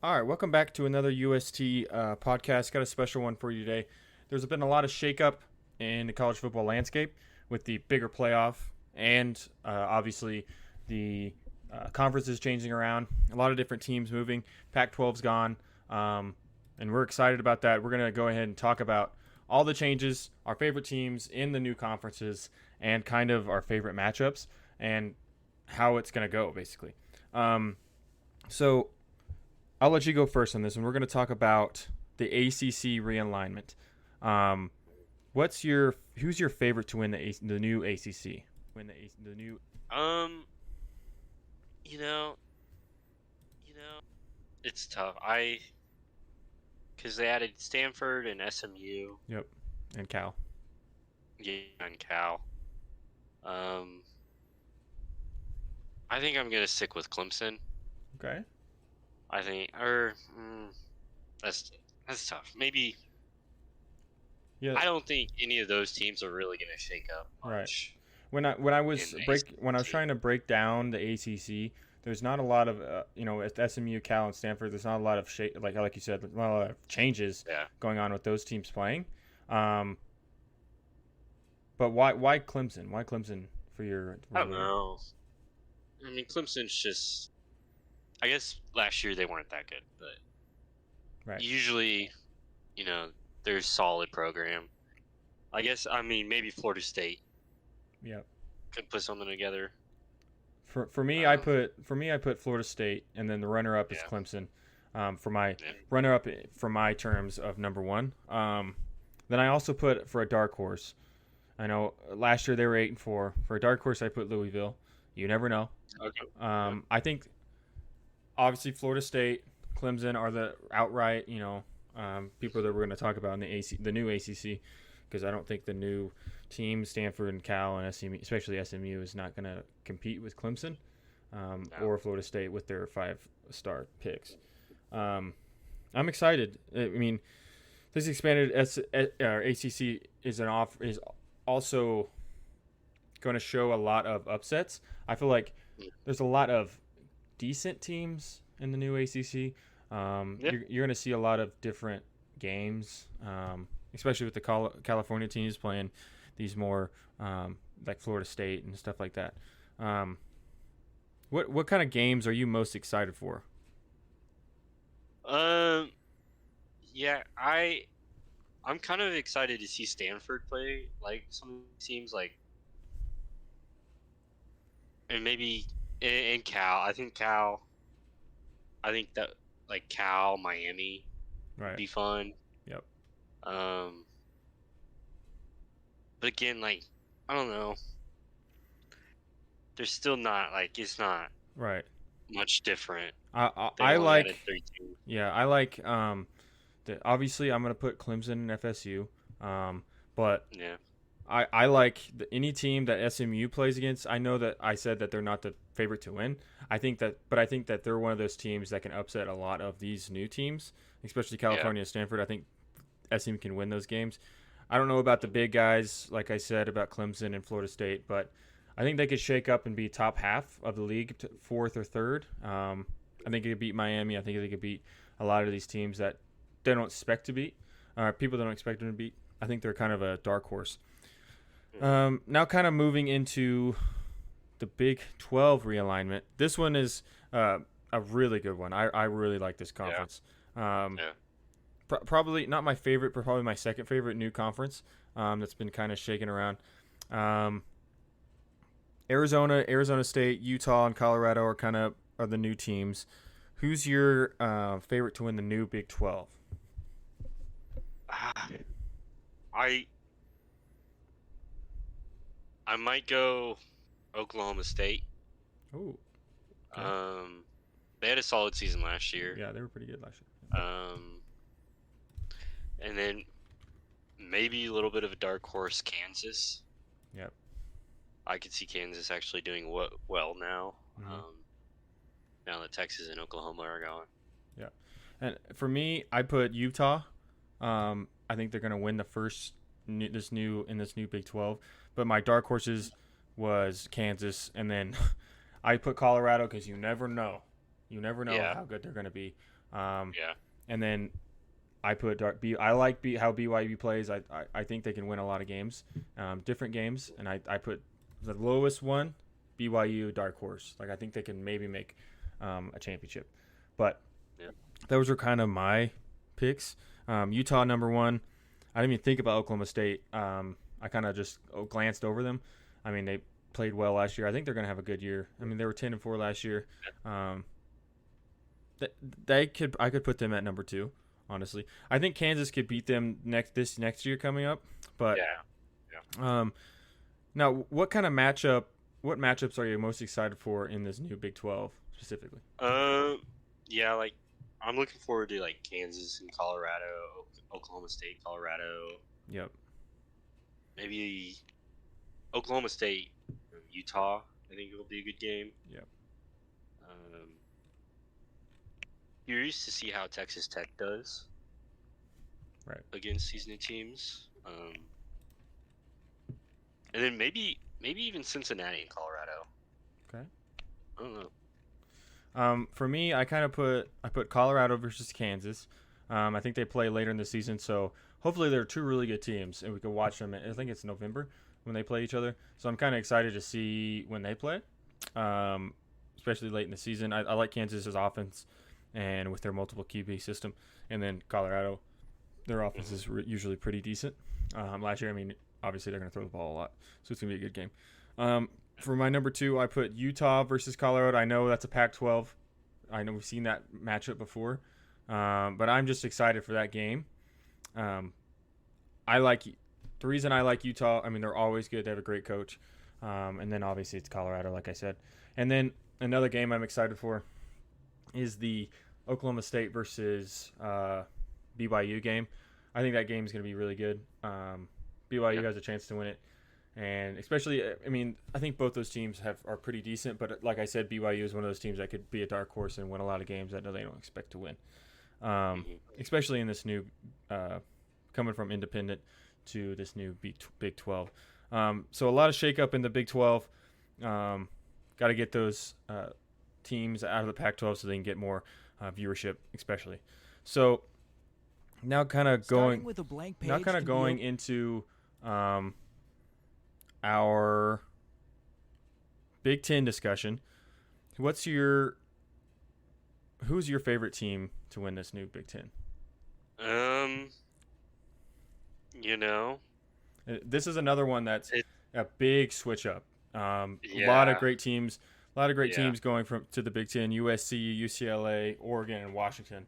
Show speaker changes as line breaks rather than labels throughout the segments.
All right, welcome back to another UST podcast. Got a special one for you today. There's been a lot of shakeup in the college football landscape with the bigger playoff and obviously the conferences changing around. A lot of different teams moving. Pac-12's gone, and we're excited about that. We're going to go ahead and talk about all the changes, our favorite teams in the new conferences, and kind of our favorite matchups and how it's going to go, basically. So I'll let you go first on this one. We're going to talk about the ACC realignment. Um, who's your favorite to win the new ACC? Win the new.
Um, you know, it's tough. Because they added Stanford and SMU,
Yep, and Cal.
yeah, and Cal. Um, I think I'm gonna stick with Clemson.
Okay.
I think, that's that's tough. Maybe
Yeah.
I don't think any of those teams are really gonna shake up
Right.
much in the
When I was
ACC.
trying to break down the ACC, there's not a lot of at SMU, Cal, and Stanford. There's not a lot of like you said, not a lot of changes
Yeah,
going on with those teams playing. Um, but why Clemson? Why Clemson for your
I don't know. I mean, Clemson's just. I guess last year they weren't that good, but
right?
usually, you know, they're a solid program. I mean, maybe Florida State
Yep.
could put something together.
For me,
Um,
I put Florida State, and then the runner up is
yeah,
Clemson. For my
yeah,
runner up for my terms of number one. Then I also put for a dark horse. I know last year they were 8-4. For a dark horse, I put Louisville. You never know.
okay, yeah,
I think obviously Florida State, Clemson are the outright people that we're going to talk about in the new ACC, because I don't think the new team Stanford and Cal and SMU, especially SMU, is not going to compete with Clemson
no,
or Florida State with their 5-star picks. Um, I'm excited. I mean, this expanded ACC is also going to show a lot of upsets. I feel like
mm,
there's a lot of decent teams in the new ACC.
yeah,
You're going to see a lot of different games, especially with the California teams playing these more like Florida State and stuff like that. Um, what kind of games are you most excited for?
um, yeah. I'm kind of excited to see Stanford play like some teams like, and maybe in Cal. I think that like Cal, Miami would
Right.
be fun.
Yep.
Um, but again, like I don't know. There's still not like it's not
Right.
much different.
I
They've only added
like.
32.
Yeah, I like. Obviously, I'm gonna put Clemson and FSU. But
Yeah,
I like any team that SMU plays against. I know that I said that they're not the favorite to win. I think that they're one of those teams that can upset a lot of these new teams, especially
yeah,
California and Stanford. I think SMU can win those games. I don't know about the big guys, like I said about Clemson and Florida State, but I think they could shake up and be top half of the league, fourth or third. I think they could beat Miami. I think they could beat a lot of these teams that they don't expect to beat. People don't expect them to beat. I think they're kind of a dark horse.
mm,
Now, kind of moving into the Big 12 realignment. This one is a really good one. I really like this
yeah,
conference. Um,
yeah,
Probably not my favorite, but probably my second favorite new conference that's been kind of shaken around. Um, Arizona State, Utah, and Colorado are the new teams. Who's your favorite to win the new Big 12?
Ah, I I might go Oklahoma State.
Oh, okay.
Um, they had a solid season last year.
Yeah, they were pretty good last
Um, and then maybe a little bit of a dark horse, Kansas.
year. Yep.
I could see Kansas actually doing well now.
Mm-hmm.
Now that Texas and Oklahoma are gone.
Yeah. And for me, I put Utah. I think they're going to win the first this new Big 12. But my dark horses was Kansas, and then I put Colorado because you never know. You never know
Yeah,
how good they're going to be.
Yeah.
And then I put I like how BYU plays. I think they can win a lot of games, different games, and I put the lowest one, BYU dark horse. Like I think they can maybe make a championship, but
Yeah.
those are kind of my picks. Utah number one. I didn't even think about Oklahoma State. I kind of just glanced over them. I mean, they played well last year. I think they're going to have a good year. I mean, they were 10-4 last year. Um, I could put them at number two. Honestly, I think Kansas could beat them next year coming up. But
Yeah.
now what kind of matchup? What matchups are you most excited for in this new Big 12 specifically?
Yeah, like I'm looking forward to like Kansas and Colorado, Oklahoma State, Colorado,
Yep.
maybe Oklahoma State, Utah. I think it'll be a good game.
Yep.
Curious to see how Texas Tech does
Right.
against these new teams. And then maybe even Cincinnati and Colorado.
Okay.
I don't know.
For me, I put Colorado versus Kansas. I think they play later in the season, so hopefully they're two really good teams, and we can watch them. I think it's November when they play each other, so I'm kind of excited to see when they play, especially late in the season. I like Kansas's offense, and with their multiple QB system, and then Colorado, their offense is usually pretty decent. Last year, I mean, obviously they're going to throw the ball a lot, so it's going to be a good game. For my number two, I put Utah versus Colorado. I know that's a Pac-12. I know we've seen that matchup before, but I'm just excited for that game. The reason I like Utah. I mean, they're always good. They have a great coach, and then obviously it's Colorado, like I said. And then another game I'm excited for is the Oklahoma State versus BYU game. I think that game is going to be really good. BYU has a chance to win it. And especially, I mean, I think both those teams are pretty decent. But like I said, BYU is one of those teams that could be a dark horse and win a lot of games that they don't expect to win. Especially in this new, coming from independent to this new Big 12. So a lot of shakeup in the Big 12. Got to get those teams out of the Pac-12 so they can get more viewership, especially. So now kind of going into our Big Ten discussion. Who's your favorite team to win this new Big Ten? This is another one that's a big switch up. A lot of great teams. Teams going to the Big Ten: USC, UCLA, Oregon, and Washington.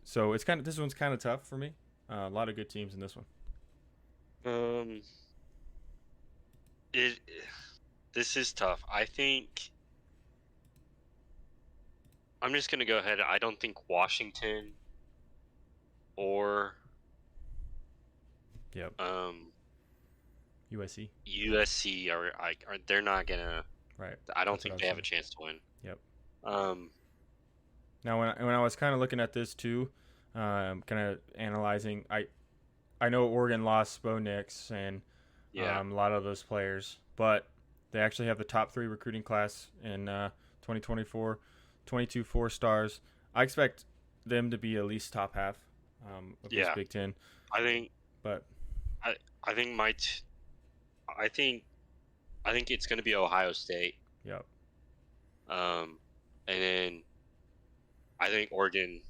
So it's this one's kind of tough for me. A lot of good teams in this one.
This is tough. I think I'm just gonna go ahead. I don't think Washington or USC are they're not gonna.
Right.
I don't think they have a chance to win.
Yep. Now when I was kind of looking at this too, kind of analyzing, I know Oregon lost Bo Nix and a lot of those players, but they actually have the top 3 recruiting class in 2024, 22 4-stars. I expect them to be at least top half of this Big Ten.
I think it's going to be Ohio State.
Yep.
And then I think Oregon,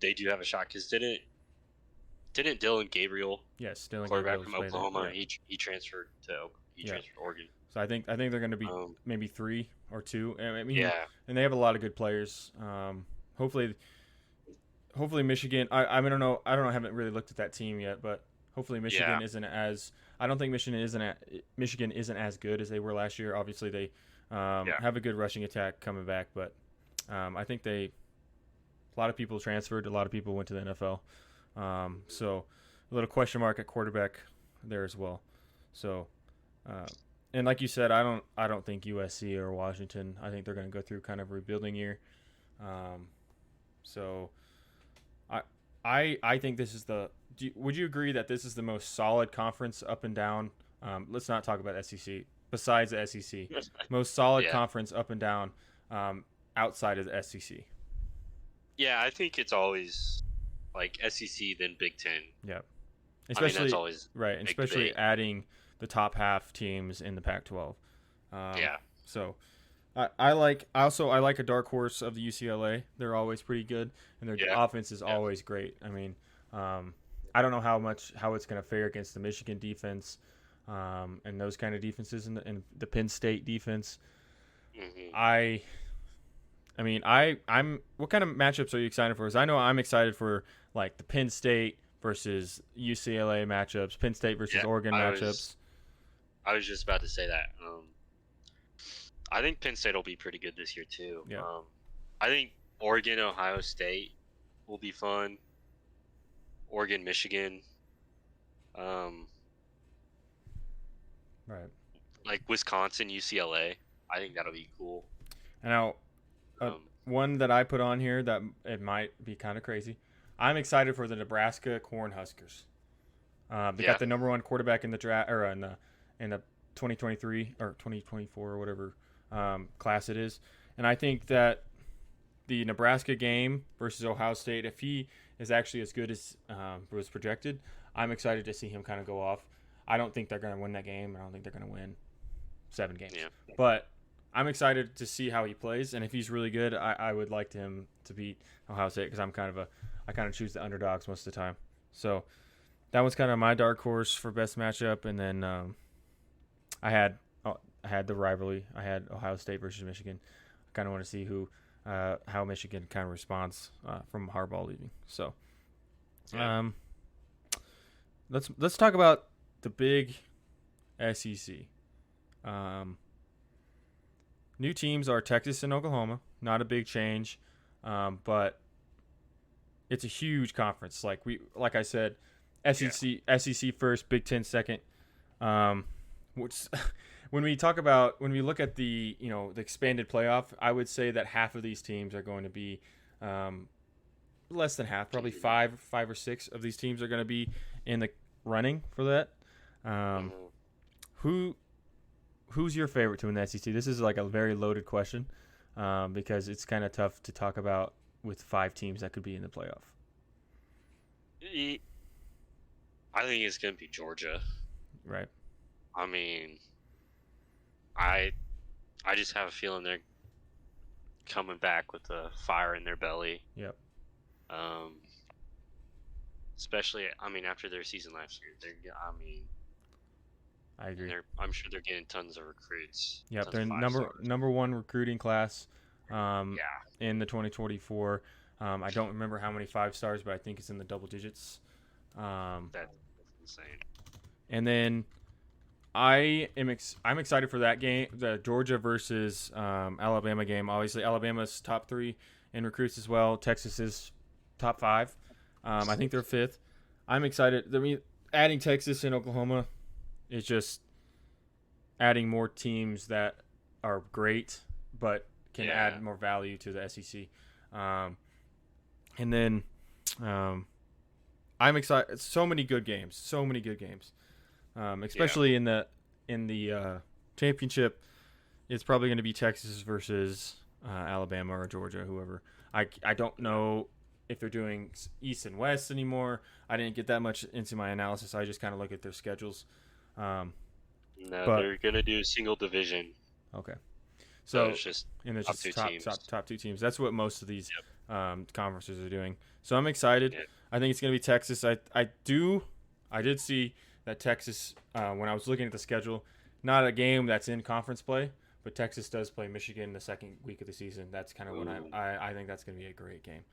they do have a shot because didn't Dylan Gabriel?
Yes, Dylan
quarterback
Gabriel
from Oklahoma. He transferred to Oregon.
So I think they're going to be maybe 3 or 2. I mean,
yeah.
And they have a lot of good players. Hopefully Michigan. I don't know. I haven't really looked at that team yet, but hopefully Michigan isn't as. I don't think Michigan isn't as good as they were last year. Obviously they have a good rushing attack coming back, but I think a lot of people transferred. A lot of people went to the NFL. So a little question mark at quarterback there as well. So, and like you said, I don't think USC or Washington. I think they're going to go through kind of a rebuilding year. So, I think this is would you agree that this is the most solid conference up and down? Let's not talk about SEC. Besides the SEC, most solid conference up and down outside of the SEC.
Yeah, I think it's always like SEC then Big Ten.
Yeah,
I mean, that's
especially
always
right,
big
especially
debate.
adding the top half teams in the Pac-12. Um,
Yeah,
so I like a dark horse of the UCLA. They're always pretty good, and their
yeah,
offense is
yeah.
always great. I mean, I don't know how it's going to fare against the Michigan defense, and those kind of defenses, and the Penn State defense.
Hmm.
I I mean, I'm. What kind of matchups are you excited for? Because I know I'm excited for like the Penn State versus UCLA matchups, Penn State versus
Yeah,
Oregon
I was
matchups.
I was just about to say that. I think Penn State will be pretty good this year too.
Yeah,
I think Oregon, Ohio State will be fun. Oregon, Michigan, um,
right.
like Wisconsin, UCLA. I think that'll be cool.
And now,
Um,
one that I put on here that it might be kind of crazy. I'm excited for the Nebraska Cornhuskers. They got
yeah,
the number one quarterback in the draft or in the 2023 or 2024 or whatever class it is, and I think that the Nebraska game versus Ohio State, if he is actually as good as was projected, I'm excited to see him kind of go off. I don't think they're going to win that game. I don't think they're going to win 7 games,
yeah,
but I'm excited to see how he plays, and if he's really good, I would like him to beat Ohio State because I kind of choose the underdogs most of the time. So that was kind of my dark horse for best matchup, and then I had I had the rivalry. I had Ohio State versus Michigan. I kind of want to see how Michigan kind of responds from Harbaugh leaving. So
yeah,
um, let's talk about the big SEC. Um, New teams are Texas and Oklahoma. Not a big change, but it's a huge conference. Like I said,
yeah.
SEC first, Big Ten second. Which when we look at the expanded playoff, I would say that half of these teams are going to be um, less than half, probably
Contenders.
five or six of these teams are going to be in the running for that. Um,
Hmm.
who who's your favorite to win the SEC? This is like a very loaded question because it's kind of tough to talk about with 5 teams that could be in the playoff.
I think it's gonna be Georgia.
Right.
I mean, I I just have a feeling they're coming back with a fire in their belly.
Yep.
Um, especially, I mean, after their season last year,
I agree.
I'm sure they're getting tons of recruits,
Yep.
tons
They're
of five stars.
number one recruiting class
Yeah,
in the 2024. I don't remember how many 5 stars, but I think it's in the double digits. Um,
that's insane.
and then I'm excited for that game, the Georgia versus Alabama game. Obviously, Alabama's top 3 in recruits as well. Texas is top 5. I think they're fifth. I'm excited. I mean, adding Texas and Oklahoma is just adding more teams that are great, but can
Yeah,
add more value to the SEC. Um, and then um, I'm excited. So many good games. So many good games.
yeah,
Especially in the championship, it's probably going to be Texas versus Alabama or Georgia, whoever. I don't know if they're doing East and West anymore. I didn't get that much into my analysis. I just kind of look at their schedules. Um,
no,
but
they're gonna do single division,
okay,
so
so
it's just
and there's
top
just
two teams.
top 2 teams. That's what most of these
Yep.
conferences are doing. So I'm excited.
Yeah.
I think it's going to be Texas. I did see that Texas when I was looking at the schedule, not a game that's in conference play, but Texas does play Michigan the second week of the season. That's kind of when
Ooh.
I think that's going to be a great game.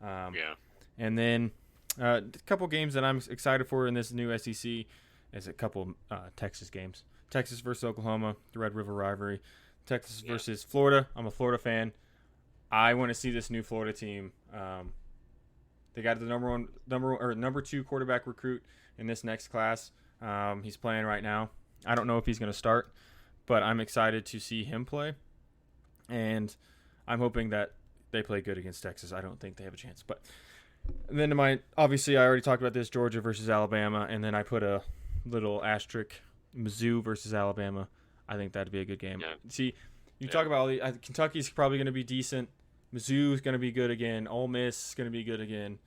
Um,
Yeah.
and then a couple games that I'm excited for in this new SEC is a couple Texas games. Texas versus Oklahoma, the Red River rivalry. Texas
Yeah.
versus Florida. I'm a Florida fan. I want to see this new Florida team. They got the number 2 quarterback recruit in this next class. He's playing right now. I don't know if he's going to start, but I'm excited to see him play, and I'm hoping that they play good against Texas. I don't think they have a chance, but then obviously I already talked about this Georgia versus Alabama, and then I put a little asterisk Mizzou versus Alabama. I think that'd be a good game.
Yeah.
See, you
Yeah.
talk about Kentucky's probably going to be decent. Mizzou is going to be good again. Ole Miss is going to be good again.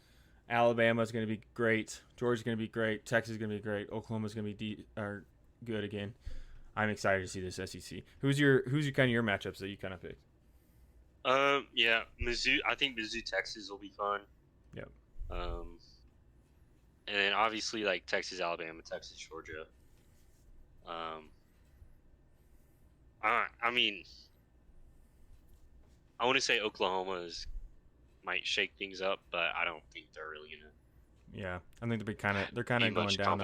Alabama is going to be great. Georgia's going to be great. Texas is going to be great. Oklahoma's going to be good again. I'm excited to see this SEC. Who's your kind of your matchups that you kind of picked?
Yeah, Mizzou. I think Mizzou Texas will be fun.
Yep.
And then obviously like Texas Alabama, Texas Georgia. I mean, I want to say Oklahoma might shake things up, but I don't think they're really gonna.
Yeah, I think they're kind of going down.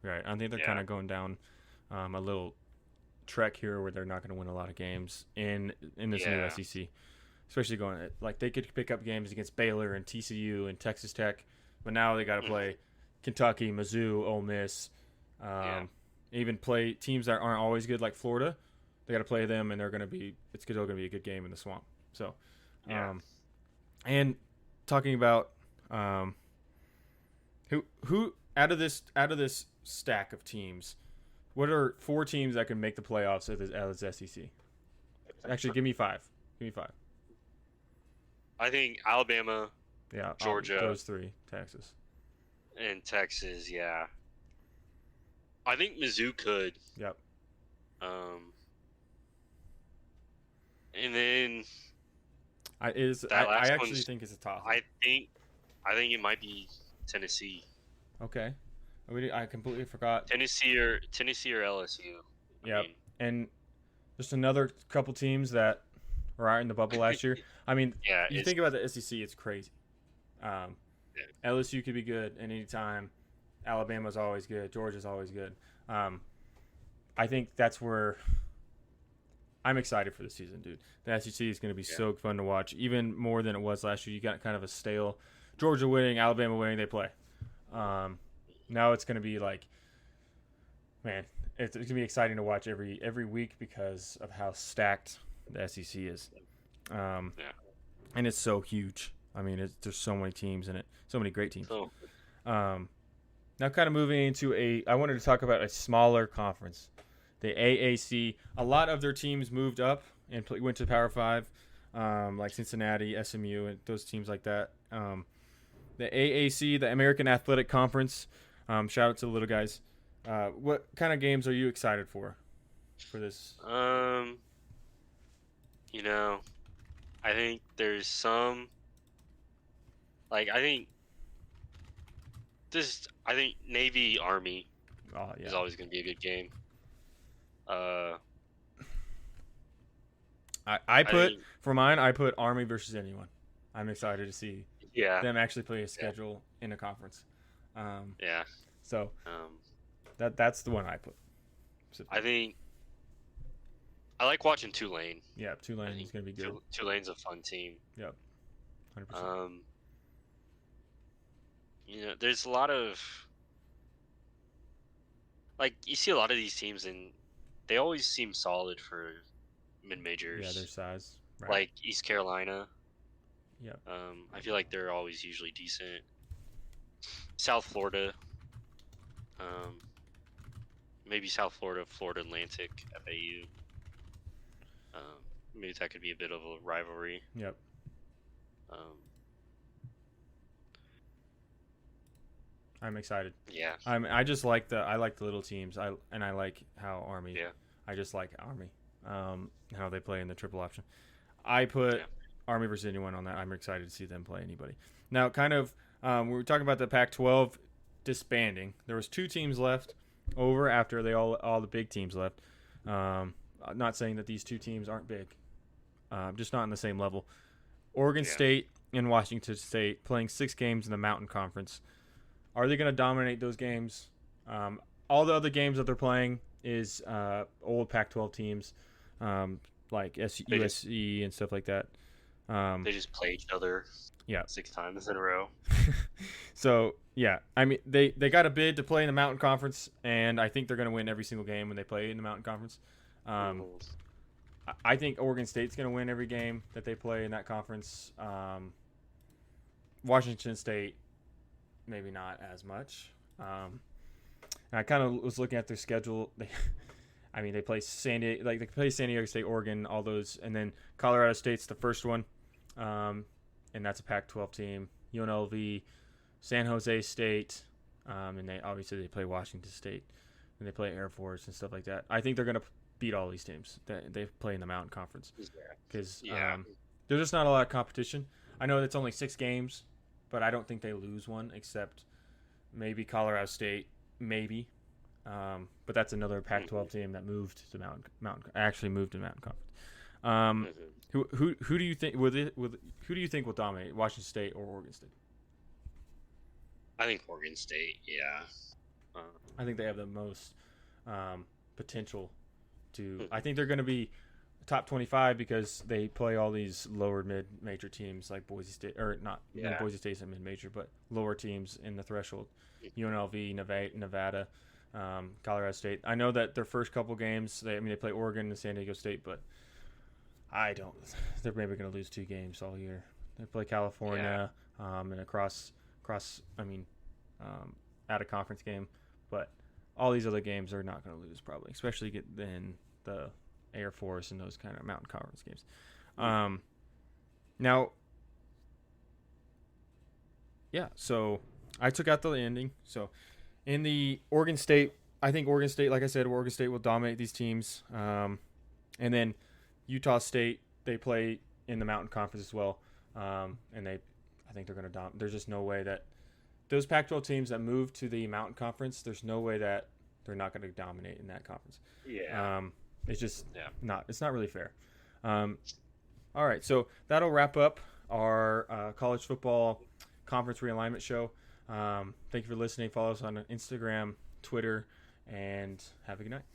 Right, I think they're kind of going down a little trek here where they're not going to win a lot of games in this new SEC, especially going like they could pick up games against Baylor and TCU and Texas Tech, but now they got to play Kentucky, Mizzou, Ole Miss, even play teams that aren't always good like Florida. They got to play them, and it's still going to be a good game in the Swamp. So, and talking about who out of this stack of teams, what are 4 teams that can make the playoffs out of this SEC? Actually, give me 5.
I think Alabama, Georgia,
those 3, Texas,
and Texas. Yeah, I think Mizzou could.
Yep.
And then
I actually think it's a toss.
I think it might be Tennessee.
Okay. I completely forgot.
Tennessee or LSU.
Yeah, and just another couple teams that were out in the bubble last year. I mean, you think about the SEC, it's crazy. LSU could be good at any time. Alabama's always good. Georgia's always good. I think that's where I'm excited for the season, dude. The SEC is going to be so fun to watch, even more than it was last year. You got kind of a stale Georgia winning, Alabama winning, they play. Now it's going to be like, man, it's going to be exciting to watch every week because of how stacked the SEC is. And it's so huge. I mean, there's so many teams in it, so many great teams. Now kind of moving into I wanted to talk about a smaller conference, the AAC. A lot of their teams moved up and went to Power 5, like Cincinnati, SMU, and those teams like that. The AAC, the American Athletic Conference, shout out to the little guys. What kind of games are you excited for this?
I think there's some, like, I think Navy Army is always going to be a good game.
I put Army versus anyone. I'm excited to see them actually play a schedule in a conference. So that's the one I put.
I think I like watching Tulane.
Yeah, Tulane is going to be good.
Tulane's a fun team.
Yep, 100%.
There's a lot of, like, you see a lot of these teams and they always seem solid for mid-majors.
Yeah, their size. Right.
Like East Carolina.
Yep.
I feel like they're always usually decent. South Florida. Maybe South Florida, Florida Atlantic, FAU. Maybe that could be a bit of a rivalry.
Yep. I'm excited.
Yeah.
I just like the little teams. I like how Army.
Yeah.
I just like Army. How they play in the triple option. I put Army versus anyone on that. I'm excited to see them play anybody. Now, kind of, we were talking about the Pac-12 disbanding. There was 2 teams left over after all the big teams left. Not saying that these 2 teams aren't big, just not on the same level. Oregon State and Washington State playing 6 games in the Mountain Conference. Are they going to dominate those games? All the other games that they're playing is old Pac-12 teams, like USC and stuff like that.
They just play each other 6 times in a row.
So, yeah. I mean, they got a bid to play in the Mountain Conference, and I think they're going to win every single game when they play in the Mountain Conference. I think Oregon State's going to win every game that they play in that conference. Washington State, maybe not as much. And I kind of was looking at their schedule. They play San Diego State, Oregon, all those, and then Colorado State's the first one. and that's a Pac-12 team. UNLV, San Jose State, and they play Washington State, and they play Air Force and stuff like that. I think they're going to beat all these teams. They play in the Mountain Conference because there's just not a lot of competition. I know it's only 6 games, but I don't think they lose one except maybe Colorado State, maybe. But that's another Pac-12 team that moved to Mountain Conference. Who do you think who do you think will dominate, Washington State or Oregon State?
I think Oregon State. Yeah.
I think they have the most potential to. I think they're going to be top 25 because they play all these lower mid-major teams like Boise State, or not. Yeah. Boise State's a mid-major, but lower teams in the threshold. UNLV, Nevada, Colorado State. I know that their first couple games, they play Oregon and San Diego State, but they're maybe going to lose 2 games all year. They play California and across at a conference game, but all these other games are not going to lose probably, especially in the Air Force and those kind of Mountain Conference games. So I took out the ending. So in the Oregon State, I think Oregon State, like I said, Oregon State will dominate these teams. And then Utah State, they play in the Mountain Conference as well. And I think they're going to dominate. There's just no way that those Pac-12 teams that move to the Mountain Conference, there's no way that they're not going to dominate in that conference.
Yeah.
It's just it's not really fair. All right, so that'll wrap up our college football conference realignment show. Thank you for listening. Follow us on Instagram, Twitter, and have a good night.